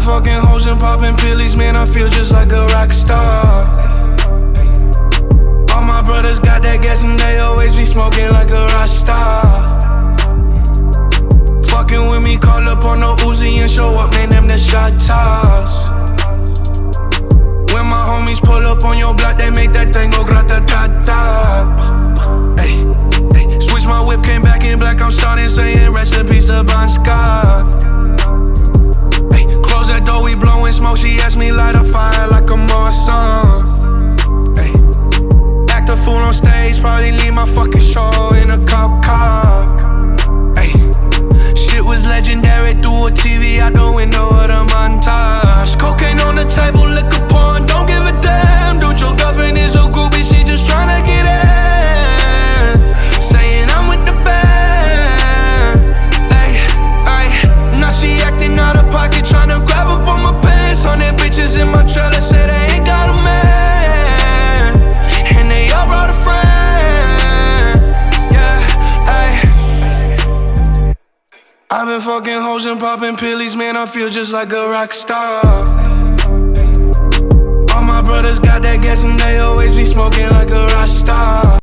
fucking hoes and popping pillies, man, I feel just like a rock star. All my my brothers got that gas and they always be smoking like a rock star. Fucking with me, call up on no Uzi and show up, man, them the shot toss. When my homies pull up on your block, they make that thing go grata-ta-ta. Ay, ay, switch my whip, came back in black, I'm starting saying rest in peace to Bon Scott. Ay, close that door, we blowing smoke, she asked me light a fire like a Marsan. Ay, act a fool on stage, probably leave my fucking show in a cop car. Ay, shit was legendary, through a TV out the window of the montage. Cocaine on the table, liquor porn, don't give a damn. Dude, your girlfriend is a groupie, she just tryna get in. Saying I'm with the band. Ay, ay, now she acting out of pocket, tryna grab up on my pants. 100 bitches in my trailer, say they ain't got a man, and they all brought a friend. Yeah, ay. I've been fucking hoes and popping pillies, man, I feel just like a rock star. All my brothers got that gas and they always be smoking like a rock star.